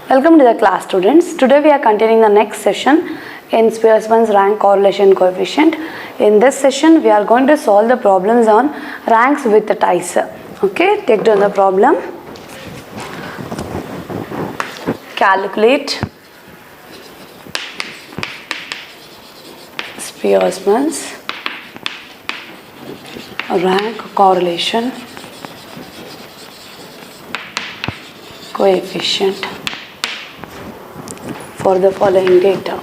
Welcome to the class, students. Today we are continuing the next session in Spearman's rank correlation coefficient. In this session we are going to solve the problems on ranks with the ties. Okay, take down the problem. Calculate Spearman's rank correlation coefficient for the following data.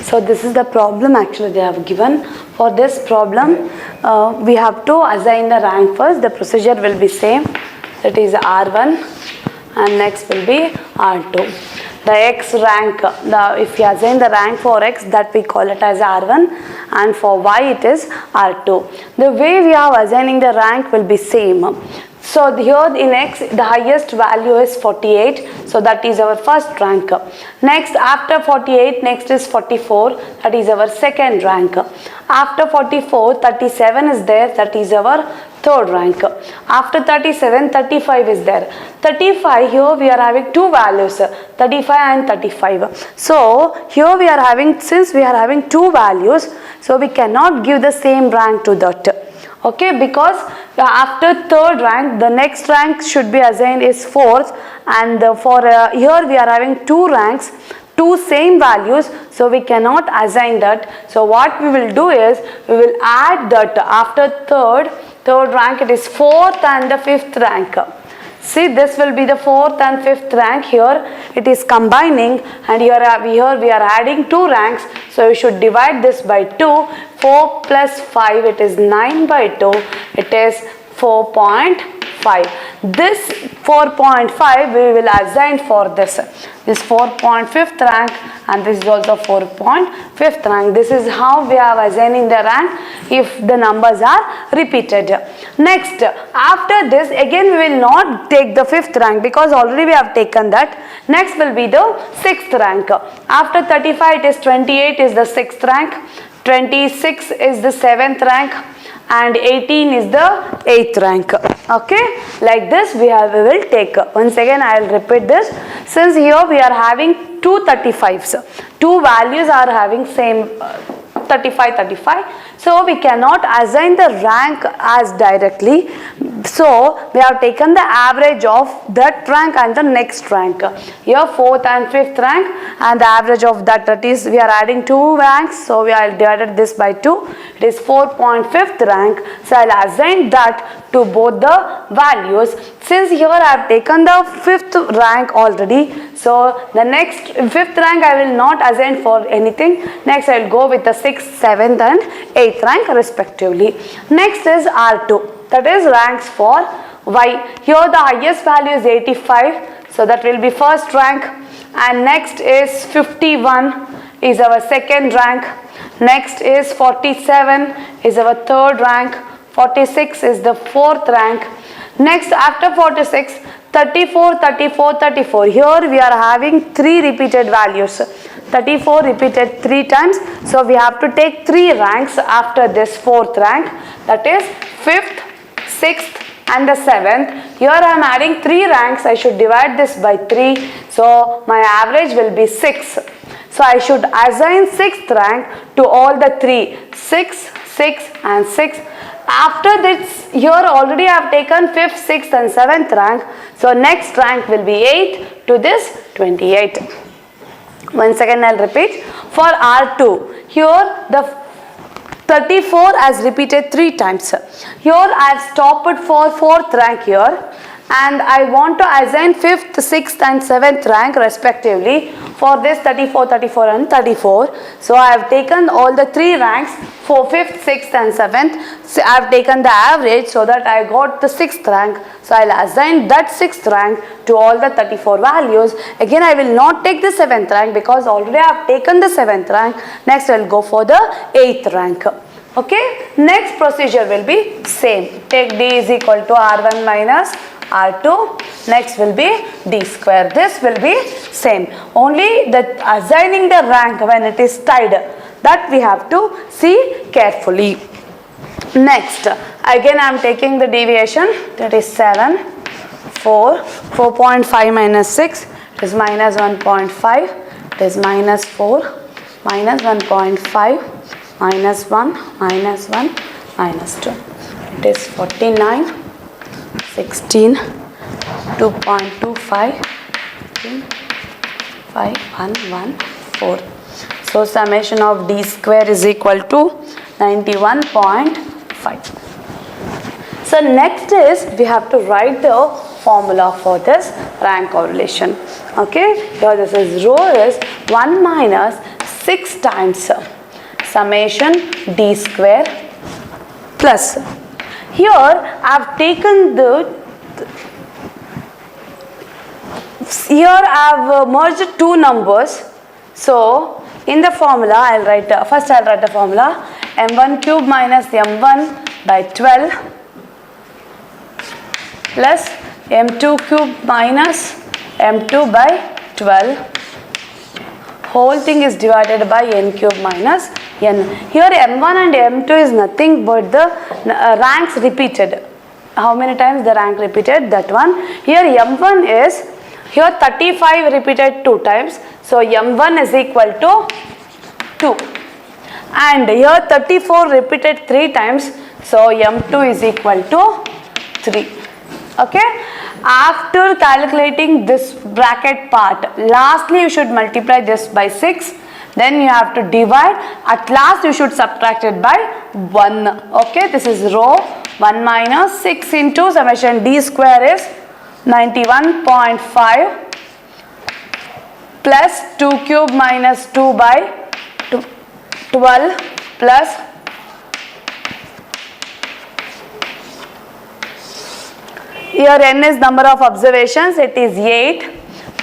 So this is the problem actually they have given. For this problem, we have to assign the rank first. The procedure will be same. That is R1 and next will be R2. The X rank, if you assign the rank for X, that we call it as R1, and for Y it is R2. The way we are assigning the rank will be same. So here in X the highest value is 48, so that is our first rank. Next after 48, next is 44, that is our second rank. After 44, 37 is there, that is our third rank. After 37, 35 is there. 35, here we are having two values, 35 and 35. So here we are having, since we are having two values, so we cannot give the same rank to that. Okay, because after third rank the next rank should be assigned is fourth, and for here we are having two ranks, two same values, so we cannot assign that. So what we will do is we will add that after third rank it is fourth and the fifth rank. See, this will be the fourth and fifth rank. Here it is combining, and here we are adding two ranks, so you should divide this by 2. 4 plus 5, it is 9 by 2, it is 4.5. This 4.5 we will assign for this 4.5th rank, and this is also 4.5th rank. This is how we are assigning the rank if the numbers are repeated. Next, after this again we will not take the 5th rank because already we have taken that. Next will be the 6th rank. After 35 it is 28 is the 6th rank, 26 is the 7th rank, and 18 is the 8th rank. Okay, like this we will take. Once again I will repeat this. Since here we are having two 35s, two values are having same 35, so we cannot assign the rank as directly. So we have taken the average of that rank and the next rank. Here 4th and 5th rank, and the average of that is we are adding two ranks, so we are divided this by 2. It is 4.5th rank, so I will assign that to both the values. Since here I have taken the 5th rank already, so the next 5th rank I will not assign for anything. Next I will go with the 6th, 7th and 8th rank respectively. Next is R2, that is ranks for Y. Here the highest value is 85, so that will be first rank, and next is 51 is our second rank. Next is 47 is our third rank, 46 is the fourth rank. Next after 46, 34, 34, 34. Here we are having three repeated values. 34 repeated 3 times, so we have to take 3 ranks after this fourth rank, that is 5th, 6th and the 7th. Here I am adding 3 ranks, I should divide this by 3, so my average will be 6. So I should assign 6th rank to all the 3, 6, 6 and 6. After this, here already I have taken 5th, 6th and 7th rank, so next rank will be 8 to this 28. Once again I will repeat. For R2, here the 34 as repeated 3 times. Here I have stopped for 4th rank here, and I want to assign 5th, 6th and 7th rank respectively for this 34, 34 and 34. So I have taken all the 3 ranks for 5th, 6th and 7th. So I have taken the average so that I got the 6th rank. So I will assign that 6th rank to all the 34 values. Again I will not take the 7th rank because already I have taken the 7th rank. Next I will go for the 8th rank. Okay, next procedure will be same. Take D is equal to R1 minus R2. Next will be D square. This will be same. Only the assigning the rank when it is tied, that we have to see carefully. Next, again I am taking the deviation, that is 7, 4, 4.5 minus 6, it is minus 1.5, it is minus 4, minus 1.5, minus 1, minus 1, minus 2. It is 49, 16, 2.25, 5, 1, 1, 4. So summation of D square is equal to 91.5. So next is we have to write the formula for this rank correlation. Okay, here this is rho is 1 minus 6 times summation D square plus. Here I have taken here I have merged 2 numbers. So in the formula I will write, first I will write the formula m1 cube minus m1 by 12 plus m2 cube minus m2 by 12. Whole thing is divided by n cube minus n. Here m1 and m2 is nothing but the ranks repeated. How many times the rank repeated? That one. Here m1 is, here 35 repeated 2 times. So m1 is equal to 2. And here 34 repeated 3 times. So m2 is equal to 3. Okay. After calculating this bracket part, lastly you should multiply this by 6. Then you have to divide. At last you should subtract it by 1. Okay. This is rho 1 minus 6 into summation D square is 91.5 plus 2 cube minus 2 by 12 plus here n is number of observations, it is 8.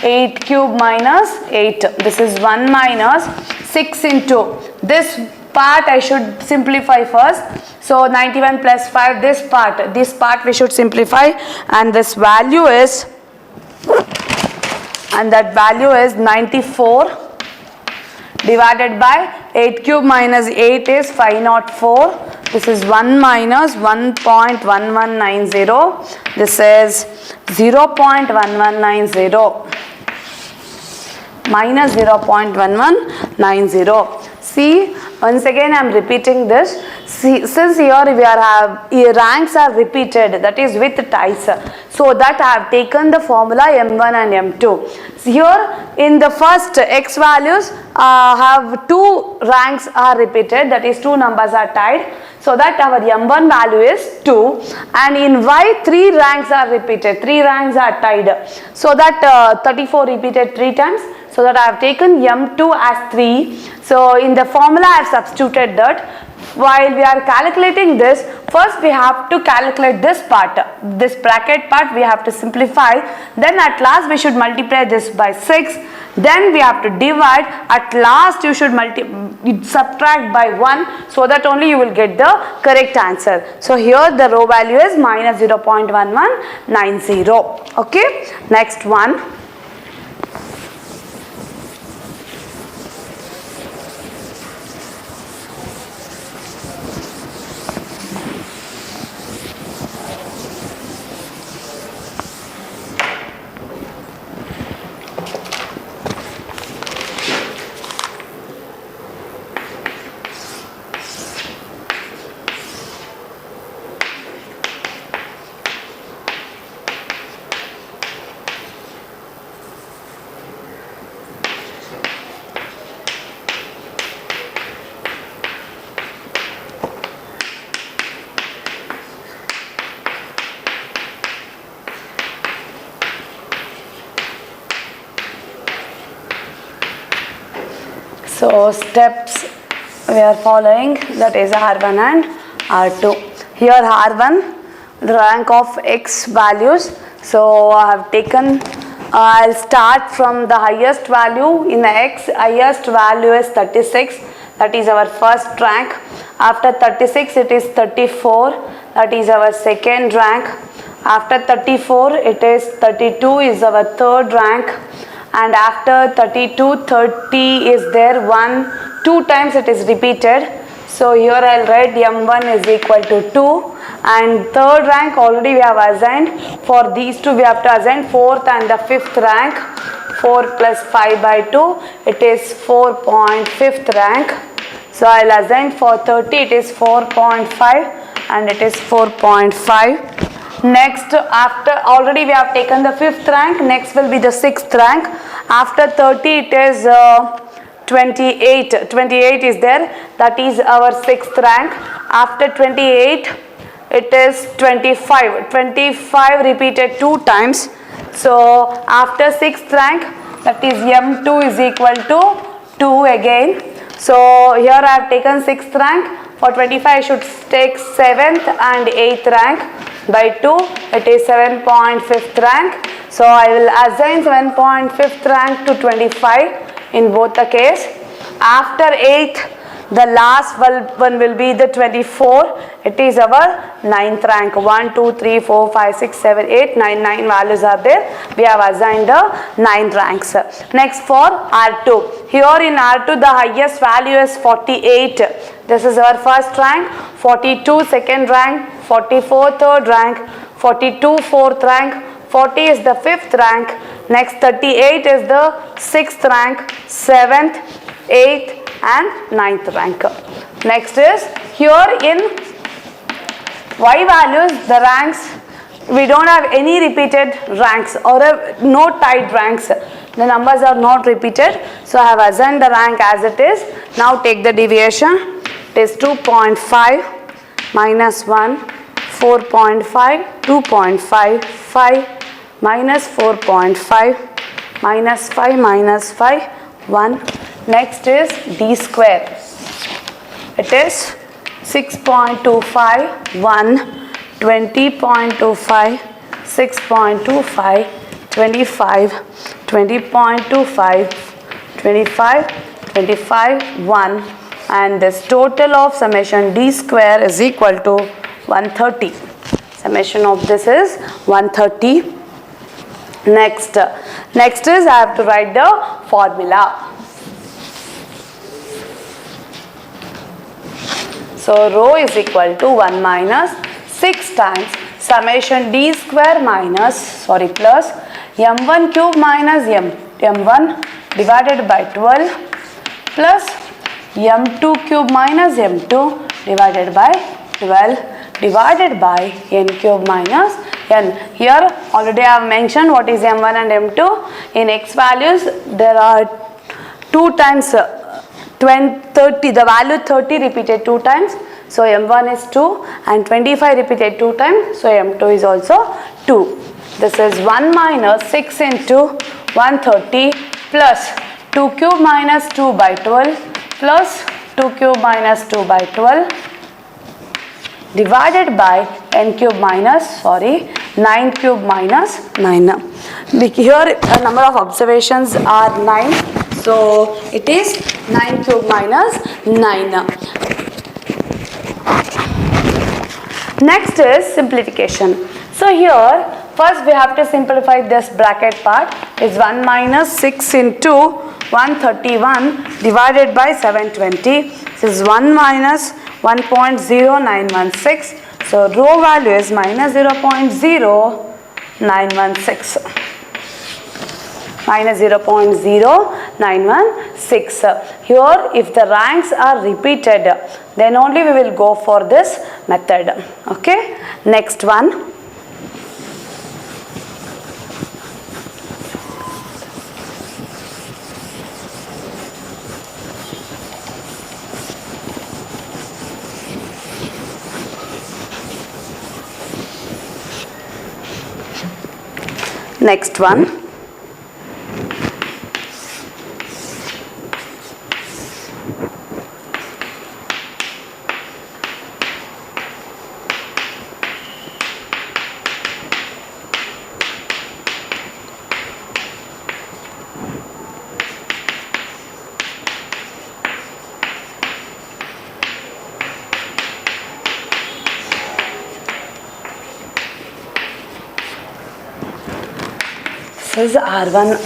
8 cube minus 8. This is 1 minus 6 into this part I should simplify first. So 91 plus 5, this part we should simplify, and this value is, and that value is 94 divided by 8 cube minus 8 is 504. This is 1 minus 1.1190. This is 0.1190 minus 0.1190. See, once again I am repeating this. See, since here we are ranks are repeated, that is with ties, so that I have taken the formula m1 and m2. So here in the first x values have 2 ranks are repeated, that is 2 numbers are tied, so that our m1 value is 2, and in y 3 ranks are repeated, 3 ranks are tied, so that 34 repeated 3 times. So that I have taken m2 as 3. So in the formula I have substituted that. While we are calculating this, first we have to calculate this part, this bracket part we have to simplify. Then at last we should multiply this by 6. Then we have to divide. At last you should subtract by 1, so that only you will get the correct answer. So here the row value is minus 0.1190. Okay. Next one. So steps we are following, that is R1 and R2. Here R1, the rank of X values. So I have taken, I'll start from the highest value in the X. Highest value is 36, that is our first rank. After 36 it is 34, that is our second rank. After 34 it is 32 is our third rank. And after 32, 30 is there, 2 times it is repeated. So here I'll write M1 is equal to 2, and third rank already we have assigned. For these two we have to assign fourth and the fifth rank. 4 plus 5 by 2, it is 4.5th rank. So I'll assign for 30, it is 4.5 and it is 4.5. Next, after already we have taken the 5th rank, next will be the 6th rank. After 30 it is 28. 28 is there, that is our 6th rank. After 28 it is 25. 25 repeated 2 times. So after 6th rank, that is M2 is equal to 2 again. So here I have taken 6th rank. For 25 I should take 7th and 8th rank. By 2 it is 7.5th rank. So I will assign 7.5th rank to 25 in both the case. After 8th, the last one will be the 24. It is our 9th rank. 1, 2, 3, 4, 5, 6, 7, 8, 9, 9 values are there. We have assigned the 9 ranks. Next for R2. Here in R2 the highest value is 48. This is our first rank. 42 second rank. 44 third rank. 42 fourth rank. 40 is the 5th rank. Next 38 is the 6th rank, 7th, 8th and 9th rank. Next is here in Y values, the ranks, we don't have any repeated ranks or no tied ranks. The numbers are not repeated. So I have assigned the rank as it is. Now take the deviation. It is 2.5 minus 1, 4.5, 2.5, 5 minus 4.5 minus 5 minus 5, 1. Next is D square. It is 6.25, 1, 20.25, 6.25, 25, 20.25, 25, 25, 1. And this total of summation D square is equal to 130. Summation of this is 130. Next is I have to write the formula. So rho is equal to 1 minus 6 times summation D square minus plus M1 cube minus M1 divided by 12 plus M2 cube minus M2 divided by 12 divided by N cube minus N. Here already I have mentioned what is M1 and M2. In X values there are 2 times 30, the value 30 repeated 2 times. So M1 is 2 and 25 repeated 2 times. So M2 is also 2. This is 1 minus 6 into 130 plus 2 cube minus 2 by 12 plus 2 cube minus 2 by 12 divided by N cube minus 9 cube minus 9. Here a number of observations are 9. So it is 9 cube minus 9. Next is simplification. So here first we have to simplify this bracket part. Is 1 minus 6 into 131 divided by 720. This is 1 minus 1.0916. So rho value is minus 0.0916. Minus 0.0916. Here if the ranks are repeated, then only we will go for this method. Okay. Next one. Next one. This is R1.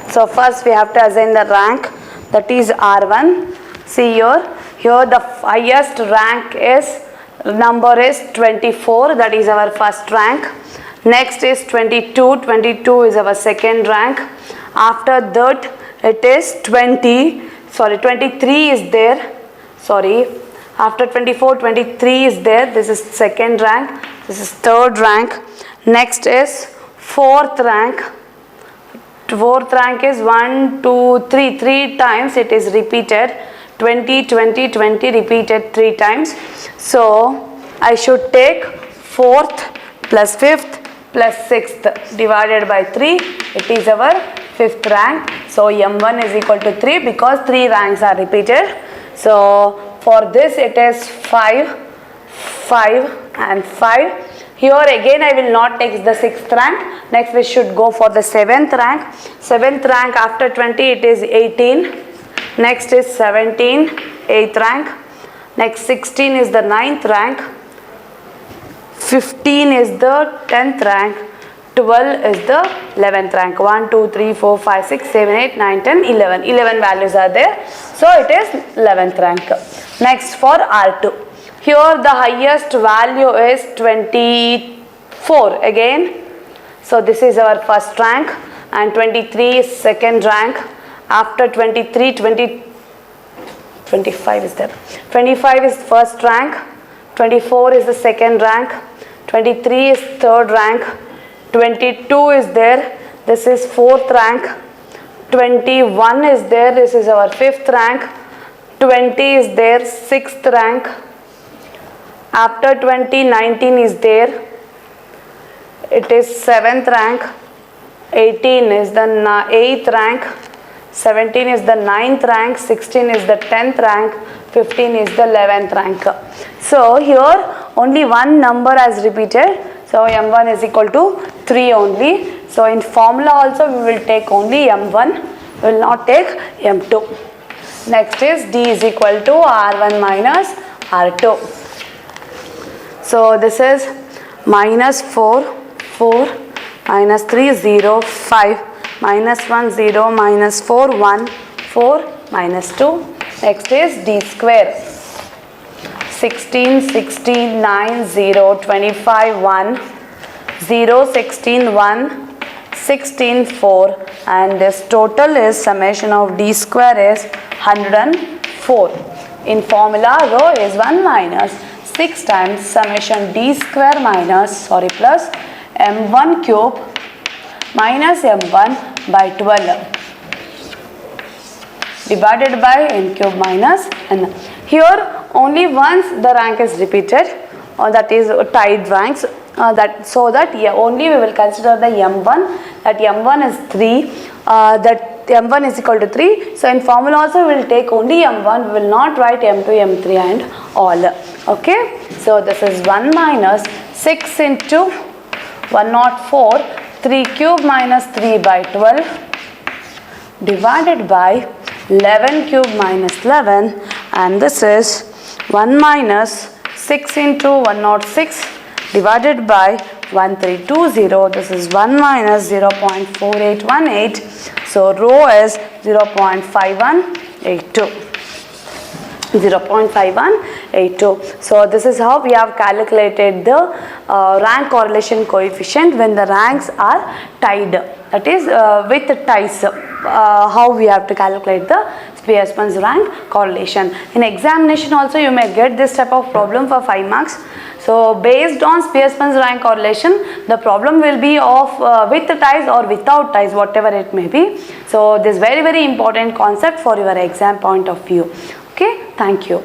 So first we have to assign the rank, that is R1. See here the highest rank is, number is 24, that is our first rank. Next is 22, 22 is our second rank. After that it is 23 is there, after 24, 23 is there, this is second rank, this is third rank. Next is fourth rank. Fourth rank is 1, 2, 3, 3 times it is repeated. 20, 20, 20 repeated 3 times. So I should take fourth plus fifth plus sixth divided by 3. It is our fifth rank. So M1 is equal to 3 because 3 ranks are repeated. So for this it is 5, 5 and 5. Here again I will not take the 6th rank. Next we should go for the 7th rank. 7th rank after 20 it is 18. Next is 17, 8th rank. Next 16 is the 9th rank. 15 is the 10th rank. 12 is the 11th rank. 1, 2, 3, 4, 5, 6, 7, 8, 9, 10, 11. 11 values are there. So it is 11th rank. Next for R2. Here the highest value is 24 again. So this is our first rank and 23 is second rank. After 23, 25 is there. 25 is first rank. 24 is the second rank. 23 is third rank. 22 is there. This is fourth rank. 21 is there. This is our fifth rank. 20 is there. Sixth rank. After 20, 19 is there. It is 7th rank. 18 is the 8th rank. 17 is the 9th rank. 16 is the 10th rank. 15 is the 11th rank. So here only one number has repeated. So M1 is equal to 3 only. So in formula also we will take only M1. We will not take M2. Next is D is equal to R1 minus R2. So this is minus 4, 4, minus 3, 0, 5, minus 1, 0, minus 4, 1, 4, minus 2. Next is D square. 16, 16, 9, 0, 25, 1, 0, 16, 1, 16, 4, and this total is summation of D square is 104. In formula rho is 1 minus 6 times summation D square minus plus M1 cube minus M1 by 12 divided by N cube minus N. Here only once the rank is repeated, that is tied ranks, only we will consider the M1, that M1 is 3, that M1 is equal to 3. So in formula also we will take only M1, we will not write M2, M3 and all. Okay, so this is 1 minus 6 into 104, 3 cube minus 3 by 12 divided by 11 cube minus 11, and this is 1 minus 6 into 106 divided by 1320. This is 1 minus 0.4818. So rho is 0.5182. 0.5182. So this is how we have calculated the rank correlation coefficient when the ranks are tied. That is with ties. How we have to calculate the Spearman's rank correlation. In examination also you may get this type of problem for 5 marks. So based on Spearman's rank correlation, the problem will be of with ties or without ties, whatever it may be. So this very important concept for your exam point of view. Okay, thank you.